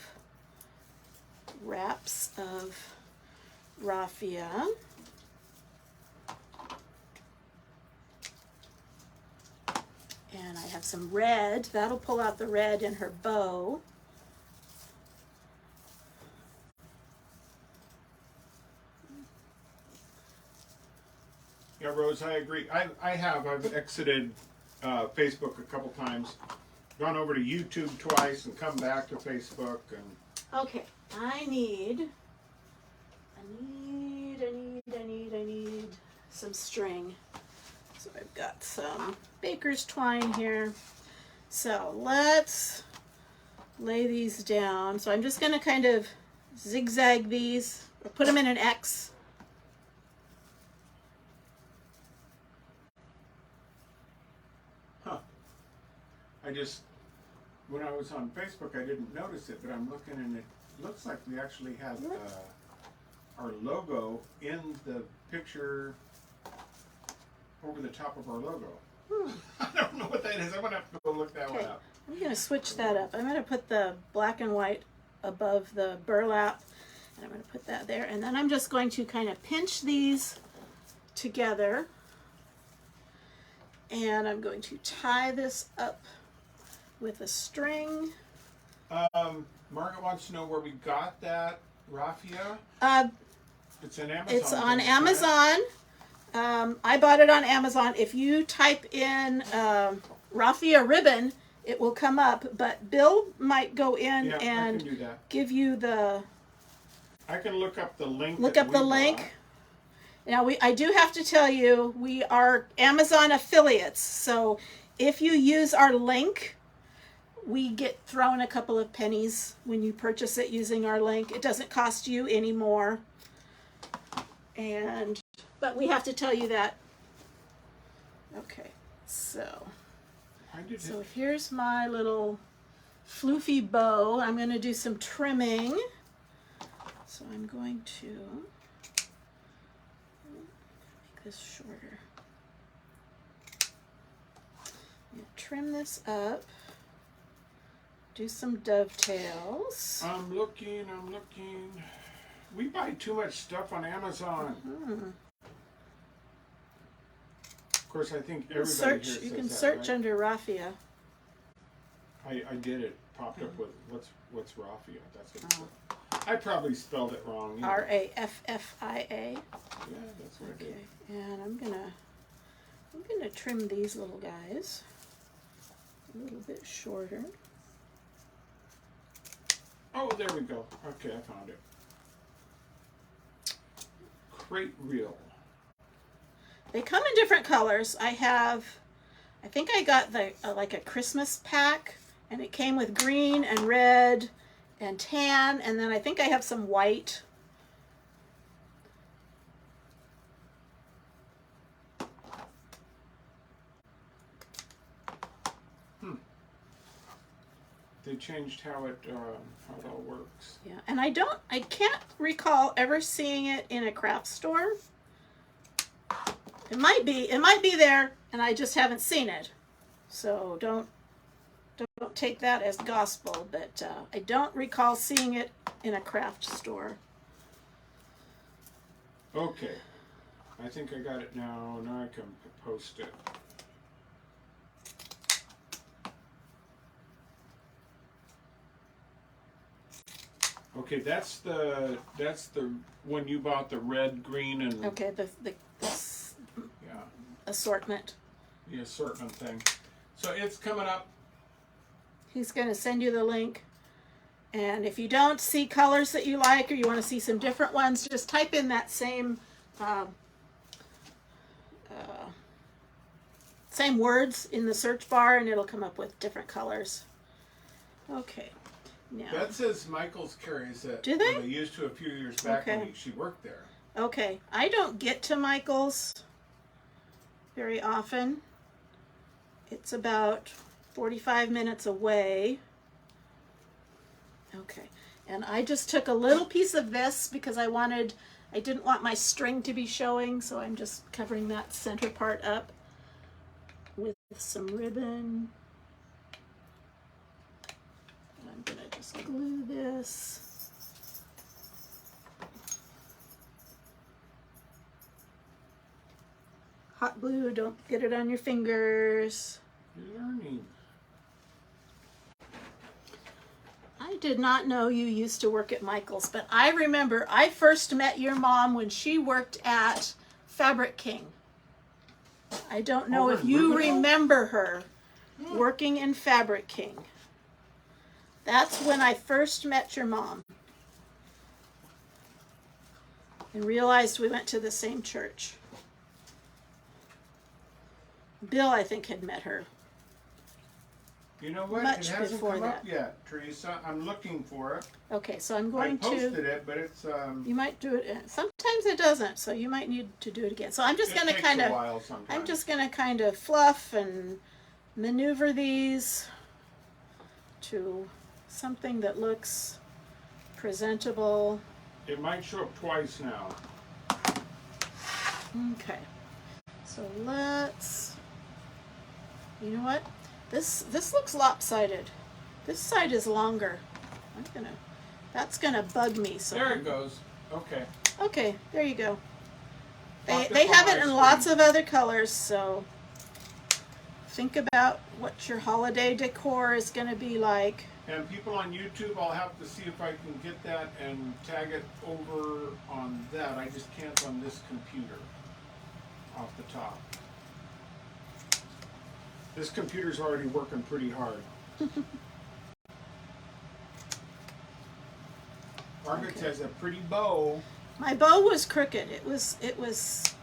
wraps of raffia. And I have some red. That'll pull out the red in her bow. Yeah, Rose, I agree. I've exited Facebook a couple times, gone over to YouTube twice, and come back to Facebook. And okay, I need some string. So I've got some baker's twine here. So let's lay these down. So I'm just going to kind of zigzag these, or put them in an X. I just, when I was on Facebook, I didn't notice it, but I'm looking and it looks like we actually have our logo in the picture over the top of our logo. I don't know what that is. I'm going to have to go look that one up. I'm going to switch that up. I'm going to put the black and white above the burlap, and I'm going to put that there. And then I'm just going to kind of pinch these together, and I'm going to tie this up with a string. Margaret wants to know where we got that raffia. It's an Amazon. It's on Amazon. I bought it on Amazon. If you type in raffia ribbon, it will come up. But Bill might go in and give you the. I can look up the link. Look up the link. Now I do have to tell you, we are Amazon affiliates. So if you use our link, we get thrown a couple of pennies when you purchase it using our link. It doesn't cost you any more. But we have to tell you that. Okay, so here's my little floofy bow. I'm going to do some trimming. So I'm going to make this shorter. Trim this up. Do some dovetails. I'm looking. We buy too much stuff on Amazon. Of course, I think everybody search. Here says You can that, search right? under raffia. I did it. Popped up with what's raffia. That's what it said. I probably spelled it wrong. Raffia. Yeah, that's what I did. And I'm gonna trim these little guys a little bit shorter. Oh, there we go. Okay, I found it. Crate reel. They come in different colors. I think I got the like a Christmas pack, and it came with green and red and tan, and then I think I have some white. They changed how it all works. Yeah, and I can't recall ever seeing it in a craft store. It might be there, and I just haven't seen it. So don't take that as gospel, but I don't recall seeing it in a craft store. Okay, I think I got it now. Now I can post it. Okay, that's the when you bought the red, green, and Okay, the assortment. The assortment thing. So it's coming up. He's going to send you the link. And if you don't see colors that you like, or you want to see some different ones, just type in that same words in the search bar, and it'll come up with different colors. Okay. Now, that says Michael's carries it. Do they? They used to a few years back when she worked there. Okay. I don't get to Michael's very often. It's about 45 minutes away. Okay. And I just took a little piece of this because I didn't want my string to be showing, so I'm just covering that center part up with some ribbon. And I'm going to just glue this. Hot glue, don't get it on your fingers. You're learning. I did not know you used to work at Michael's, but I remember I first met your mom when she worked at Fabric King. I don't know if you remember her working in Fabric King. That's when I first met your mom and realized we went to the same church. Bill, I think, had met her. You know what? Much it hasn't before come that. up yet, Teresa. I'm looking for it. Okay, so I'm going I posted it, but it's You might do it. Sometimes it doesn't, so you might need to do it again. So I'm just going to kind of. I'm just going to kind of fluff and maneuver these to something that looks presentable. It might show up twice now. Okay, so let's, you know what? This looks lopsided. This side is longer. That's gonna bug me. So There it goes. Okay. okay, there you go. Popped They up have on it my in lots screen. of other colors, so think about what your holiday decor is gonna be like. And people on YouTube, I'll have to see if I can get that and tag it over on that. I just can't on this computer off the top. This computer's already working pretty hard. Margaret has a pretty bow. My bow was crooked. It was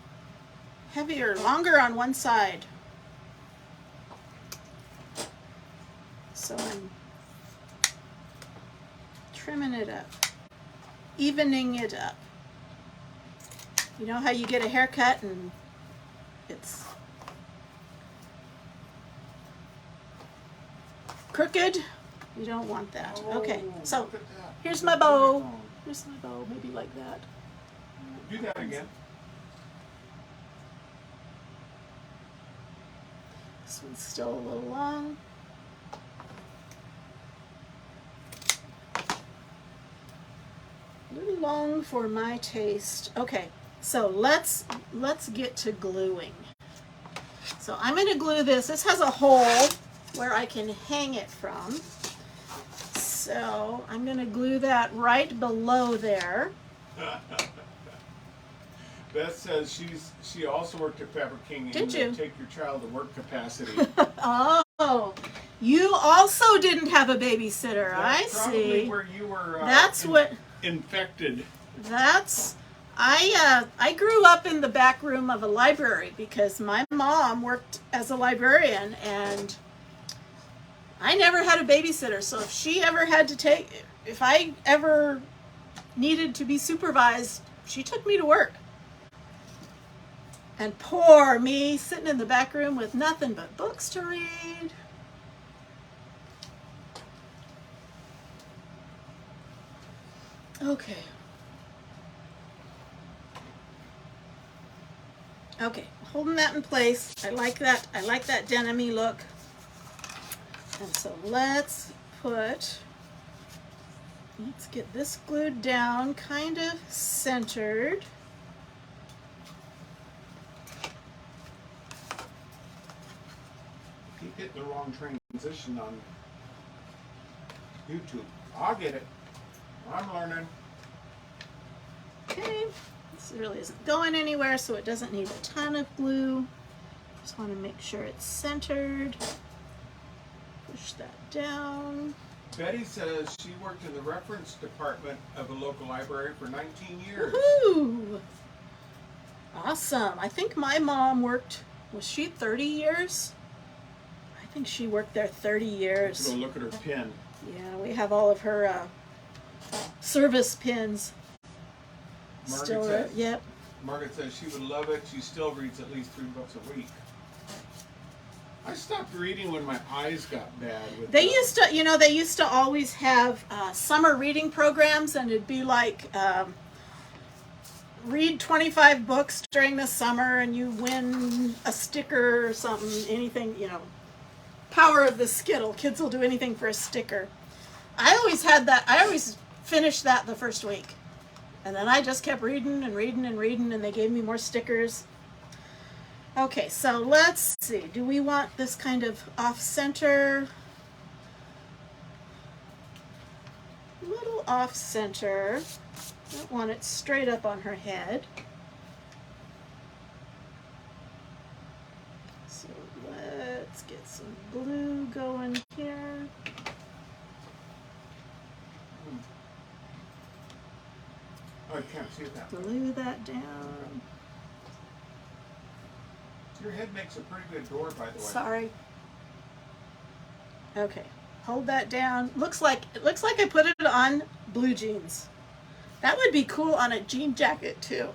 heavier, longer on one side. So I'm trimming it up, evening it up. You know how you get a haircut and it's crooked? You don't want that. Okay, so Look at that. here's my bow. Here's my bow, maybe like that. Do that again. This one's still a little long. A little long for my taste. Okay, so let's get to gluing. So I'm going to glue this. This has a hole where I can hang it from. So I'm going to glue that right below there. Beth says she also worked at Fabric King. Did you? Take your child to work capacity. Oh, you also didn't have a babysitter. That's I probably see. where you were. That's what. Infected. That's. I grew up in the back room of a library because my mom worked as a librarian, and I never had a babysitter. So if she ever had to take, if I ever needed to be supervised, she took me to work. And poor me sitting in the back room with nothing but books to read. Okay. Okay, holding that in place. I like that. I like that denim-y look. And so let's get this glued down, kind of centered. Keep hitting the wrong transition on YouTube. I'll get it. I'm learning. Okay, this really isn't going anywhere, so it doesn't need a ton of glue. Just want to make sure it's centered. Push that down. Betty says she worked in the reference department of a local library for 19 years. Woohoo! Awesome. I think my mom worked, was she 30 years? I think she worked there 30 years. Go look at her pin. Yeah, we have all of her service pins. Margaret Still, says, yep. Margaret says she would love it. She still reads at least 3 books a week. I stopped reading when my eyes got bad. With They used to, you know, they used to always have summer reading programs, and it'd be like read 25 books during the summer, and you win a sticker or something, anything, you know. Power of the Skittle. Kids will do anything for a sticker. I always had that. I always finished that the first week. And then I just kept reading and reading and reading, and they gave me more stickers. Okay, so let's see. Do we want this kind of off-center? A little off-center. Don't want it straight up on her head. So let's get some glue going here. Oh, I can't see that. Glue that down. Your head makes a pretty good door, by the way. Sorry. Okay, hold that down. It looks like I put it on blue jeans. That would be cool on a jean jacket too.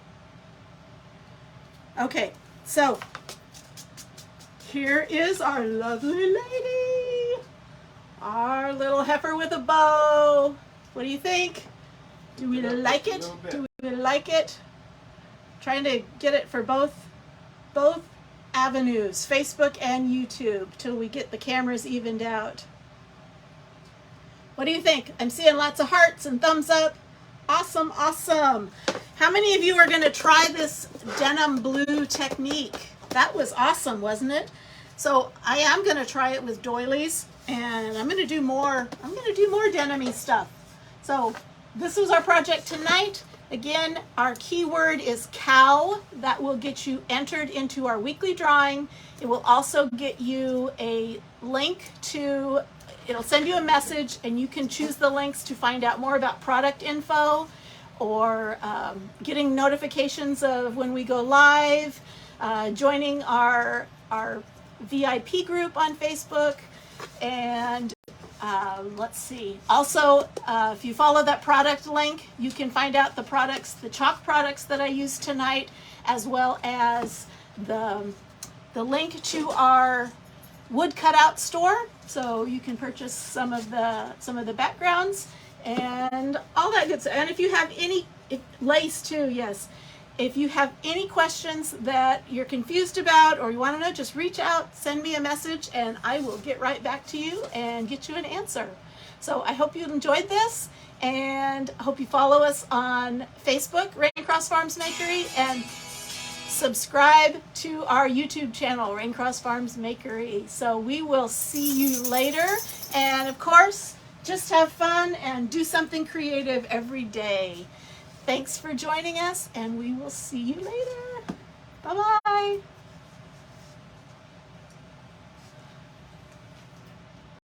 Okay, so here is our lovely lady. Our little heifer with a bow. What do you think? Do we like it? Do we like it? Trying to get it for both avenues, Facebook and YouTube, till we get the cameras evened out. What do you think? I'm seeing lots of hearts and thumbs up. Awesome, awesome. How many of you are going to try this denim blue technique? That was awesome, wasn't it? So I am going to try it with doilies, and I'm going to do more denim-y stuff. So this was our project tonight. Again, our keyword is cow. That will get you entered into our weekly drawing. It will also get you a link to, it'll send you a message, and you can choose the links to find out more about product info, or getting notifications of when we go live, joining our VIP group on Facebook, and let's see. Also, if you follow that product link, you can find out the products, the chalk products that I used tonight, as well as the link to our wood cutout store, so you can purchase some of the backgrounds and all that good stuff. And if you have any lace too, yes. If you have any questions that you're confused about or you want to know, just reach out, send me a message, and I will get right back to you and get you an answer. So I hope you enjoyed this, and I hope you follow us on Facebook, Raincross Farms Makery, and subscribe to our YouTube channel, Raincross Farms Makery. So we will see you later, and of course, just have fun and do something creative every day. Thanks for joining us, and we will see you later. Bye-bye.